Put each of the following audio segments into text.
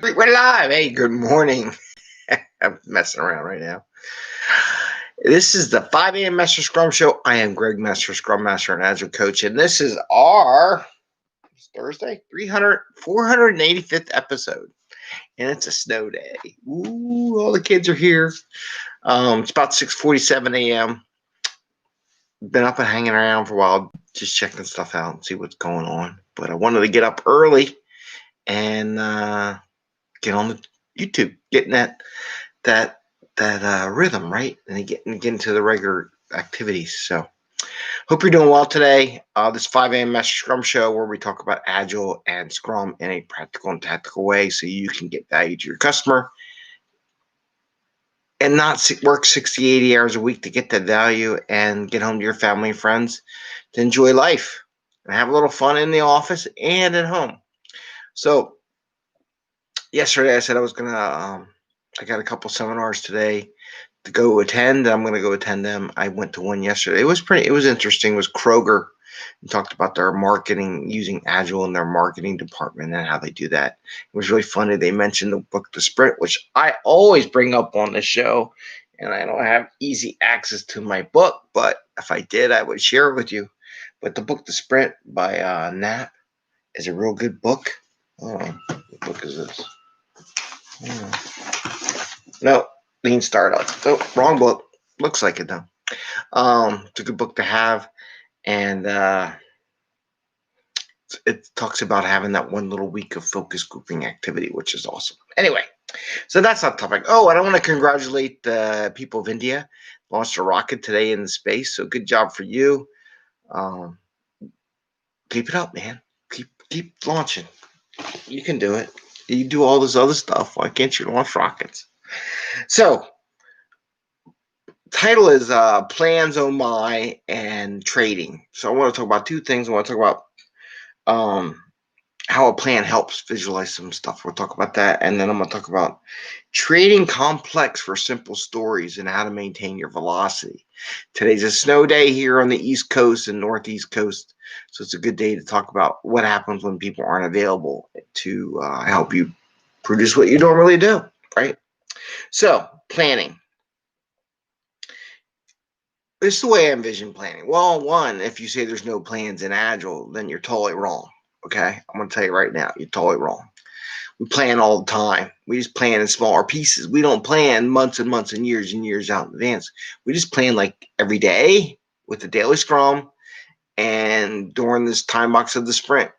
We're live. Hey, good morning. I'm messing around right now. This is the 5am Mester Scrum Show. I am Greg Mester, Scrum Master and Agile Coach, and this is our Thursday 485th episode, and it's a snow day. Ooh, all the kids are here. It's about 6:47 a.m. Been up and hanging around for a while, just checking stuff out and see what's going on. But I wanted to get up early and get on the YouTube, getting that rhythm, right? And get into the regular activities. So hope you're doing well today. This 5am Mester Scrum Show where we talk about Agile and Scrum in a practical and tactical way so you can get value to your customer and not work 60, 80 hours a week to get that value and get home to your family and friends to enjoy life and have a little fun in the office and at home. So yesterday I said I was going to I got a couple seminars today to go attend. I'm going to go attend them. I went to one yesterday. It was interesting. It was Kroger and talked about their marketing, using Agile in their marketing department and how they do that. It was really funny. They mentioned the book, The Sprint, which I always bring up on the show. And I don't have easy access to my book, but if I did, I would share it with you. But the book, The Sprint by Knapp, is a real good book. What book is this? No, Lean Startup. Oh, wrong book. Looks like it though. It's a good book to have, and it talks about having that one little week of focus grouping activity, which is awesome. Anyway, so that's not the topic. Oh, and I want to congratulate the people of India. Launched a rocket today in space, so good job for you. Keep it up, man. Keep launching. You can do it. You do all this other stuff. Why can't you launch rockets? So, title is Plans, Oh My, and Trading. So I want to talk about two things. I want to talk about how a plan helps visualize some stuff. We'll talk about that. And then I'm going to talk about trading complex for simple stories and how to maintain your velocity. Today's a snow day here on the East Coast and Northeast Coast. So it's a good day to talk about what happens when people aren't available to help you produce what you normally do, right? So, planning. This is the way I envision planning. Well, one, if you say there's no plans in Agile, then you're totally wrong. Okay? I'm going to tell you right now, you're totally wrong. We plan all the time. We just plan in smaller pieces. We don't plan months and months and years out in advance. We just plan like every day with the daily scrum and during this time box of the sprint.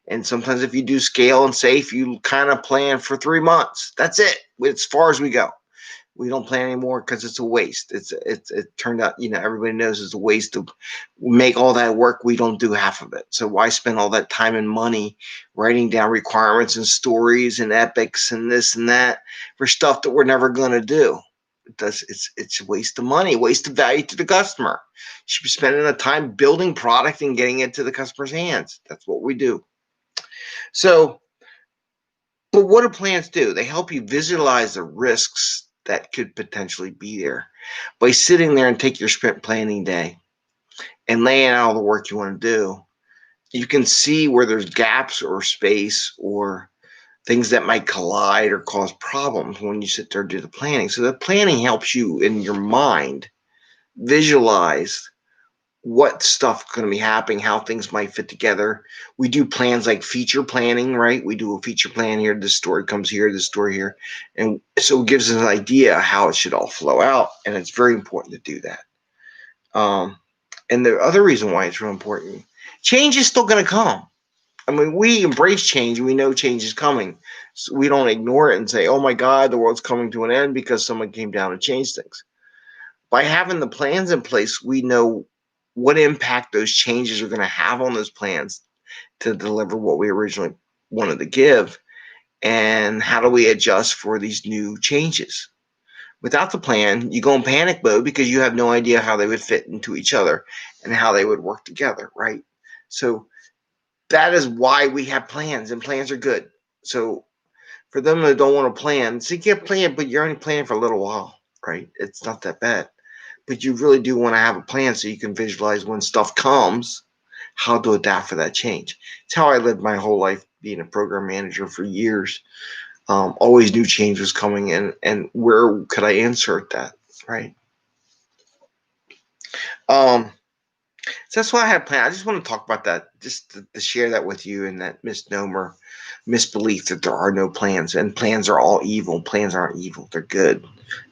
And sometimes if you do scale and safe, you kind of plan for 3 months. That's it. As far as we go. We don't plan anymore because it's a waste. It turned out, everybody knows it's a waste to make all that work. We don't do half of it. So why spend all that time and money writing down requirements and stories and epics and this and that for stuff that we're never going to do? It's a waste of money, waste of value to the customer. You should be spending the time building product and getting it to the customer's hands. That's what we do. So, but what do plans do? They help you visualize the risks that could potentially be there by sitting there and take your sprint planning day and laying out all the work you want to do. You can see where there's gaps or space or things that might collide or cause problems when you sit there and do the planning. So the planning helps you in your mind visualize what stuff is going to be happening, how things might fit together. We do plans like feature planning, right? We do a feature plan here. This story comes here, this story here. And so it gives us an idea how it should all flow out. And it's very important to do that. And the other reason why it's real important, change is still going to come. I mean, we embrace change. We know change is coming. So we don't ignore it and say, oh my God, the world's coming to an end because someone came down and changed things. By having the plans in place, we know what impact those changes are going to have on those plans to deliver what we originally wanted to give, and how do we adjust for these new changes. Without the plan, you go in panic mode because you have no idea how they would fit into each other and how they would work together, right? So that is why we have plans, and plans are good. So for them that don't want to plan, so you get plan, but you're only planning for a little while, right? It's not that bad. But you really do want to have a plan so you can visualize when stuff comes, how to adapt for that change. It's how I lived my whole life being a program manager for years. Always new changes coming in, and where could I insert that, right? So that's why I had planned. I just want to talk about that, just to share that with you, and that misnomer, misbelief that there are no plans, and plans are all evil. Plans aren't evil; they're good.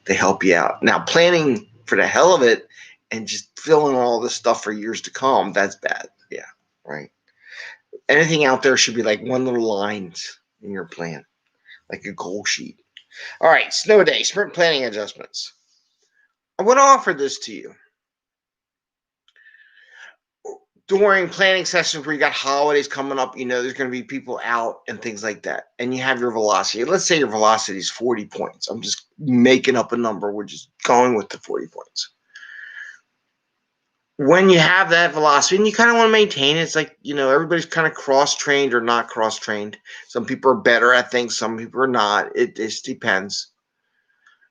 They help you out. Now, planning for the hell of it and just filling all this stuff for years to come—that's bad. Yeah, right. Anything out there should be like one little line in your plan, like a goal sheet. All right, snow day, sprint planning adjustments. I want to offer this to you. During planning sessions where you got holidays coming up, there's going to be people out and things like that, and you have your velocity. Let's say your velocity is 40 points. I'm just making up a number. We're just going with the 40 points. When you have that velocity and you kind of want to maintain it, it's like, everybody's kind of cross-trained or not cross-trained. Some people are better at things, some people are not. It just depends.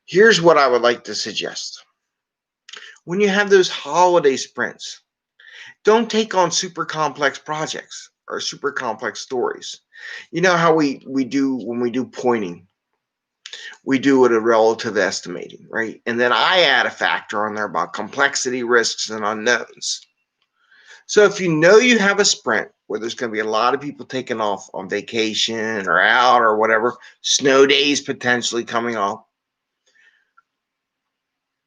Here's what I would like to suggest. When you have those holiday sprints, don't take on super complex projects or super complex stories. You know how we do when we do pointing, we do it a relative estimating, right? And then I add a factor on there about complexity, risks, and unknowns. So if you have a sprint where there's going to be a lot of people taking off on vacation or out or whatever, snow days potentially coming off,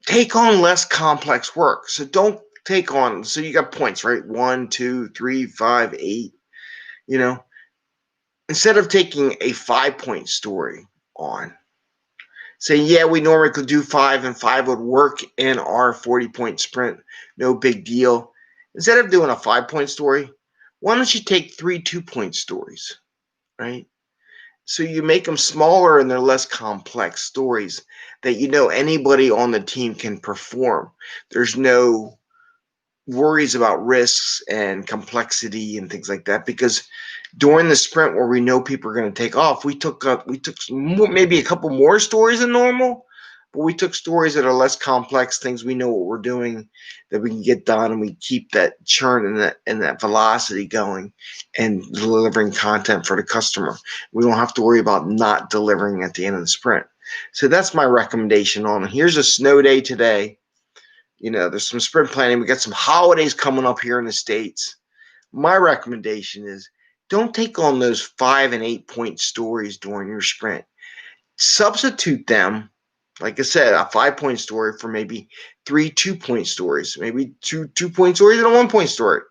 take on less complex work. So don't take on, so you got points, right? 1, 2, 3, 5, 8, instead of taking a 5-point story on, say, yeah, we normally could do 5 and 5 would work in our 40-point sprint, no big deal. Instead of doing a 5-point story, why don't you take 3 2-point stories, right? So you make them smaller and they're less complex stories that anybody on the team can perform. There's no worries about risks and complexity and things like that, because during the sprint where we know people are going to take off, we took maybe a couple more stories than normal, but we took stories that are less complex, things we know what we're doing, that we can get done, and we keep that churn and that velocity going and delivering content for the customer. We don't have to worry about not delivering at the end of the sprint. So that's my recommendation on, here's a snow day today. There's some sprint planning. We got some holidays coming up here in the States. My recommendation is don't take on those 5 and 8-point stories during your sprint. Substitute them, like I said, a 5-point story for maybe 3 2-point stories, maybe two 2-point stories and a 1-point story.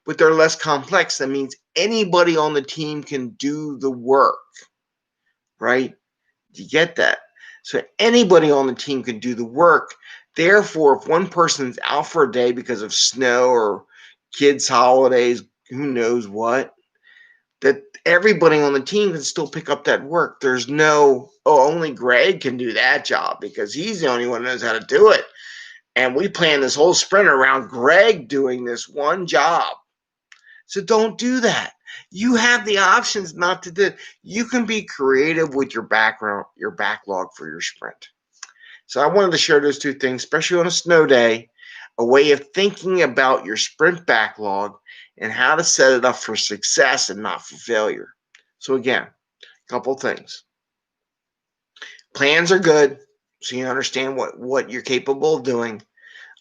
But they're less complex. That means anybody on the team can do the work, right? You get that? So anybody on the team can do the work. Therefore, if one person's out for a day because of snow or kids' holidays, who knows what, that everybody on the team can still pick up that work. There's no, only Greg can do that job because he's the only one who knows how to do it. And we plan this whole sprint around Greg doing this one job. So don't do that. You have the options not to do. You can be creative with your backlog for your sprint. So I wanted to share those two things, especially on a snow day, a way of thinking about your sprint backlog and how to set it up for success and not for failure. So again, a couple things. Plans are good, so you understand what you're capable of doing.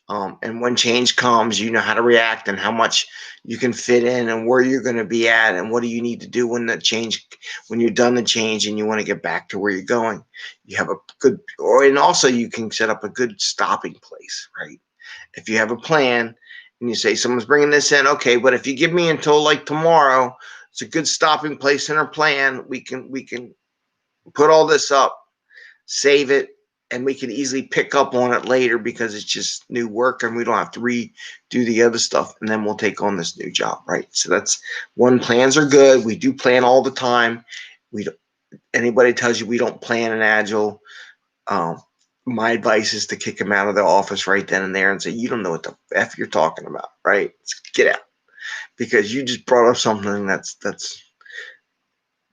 And when change comes, you know how to react and how much you can fit in and where you're going to be at and what do you need to do when you're done the change and you want to get back to where you're going. You have a good, and also you can set up a good stopping place, right? If you have a plan and you say someone's bringing this in, okay, but if you give me until like tomorrow, it's a good stopping place in our plan. We can put all this up, save it, and we can easily pick up on it later because it's just new work and we don't have to redo the other stuff, and then we'll take on this new job, right? So that's one. Plans are good. We do plan all the time. Anybody tells you we don't plan in Agile, my advice is to kick them out of the office right then and there and say, you don't know what the F you're talking about, right? Get out, because you just brought up something that's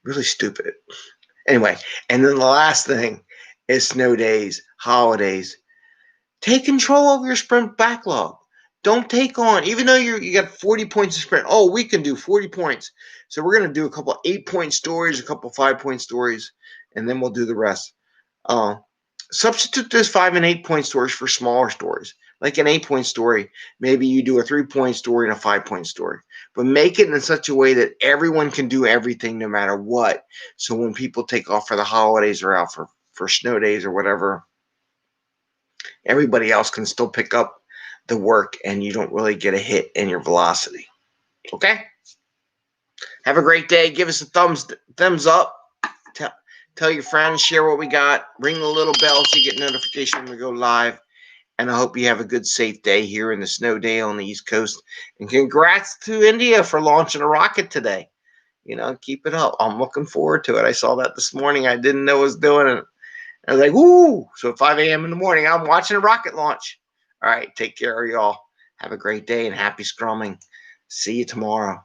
really stupid. Anyway, and then the last thing is snow days, holidays. Take control of your sprint backlog. Don't take on, even though you got 40 points of sprint. Oh, we can do 40 points. So we're going to do a couple 8-point stories, a couple 5-point stories, and then we'll do the rest. Substitute those 5 and 8 point stories for smaller stories. Like an 8 point story, maybe you do a 3 point story and a 5 point story, but make it in such a way that everyone can do everything no matter what. So when people take off for the holidays or out for snow days or whatever, everybody else can still pick up the work and you don't really get a hit in your velocity. Okay? Have a great day. Give us a thumbs up. Tell your friends, share what we got. Ring the little bell so you get notification when we go live. And I hope you have a good, safe day here in the Snowday on the East Coast. And congrats to India for launching a rocket today. Keep it up. I'm looking forward to it. I saw that this morning. I didn't know it was doing it. I was like, ooh. So at 5 a.m. in the morning, I'm watching a rocket launch. All right. Take care of y'all. Have a great day and happy scrumming. See you tomorrow.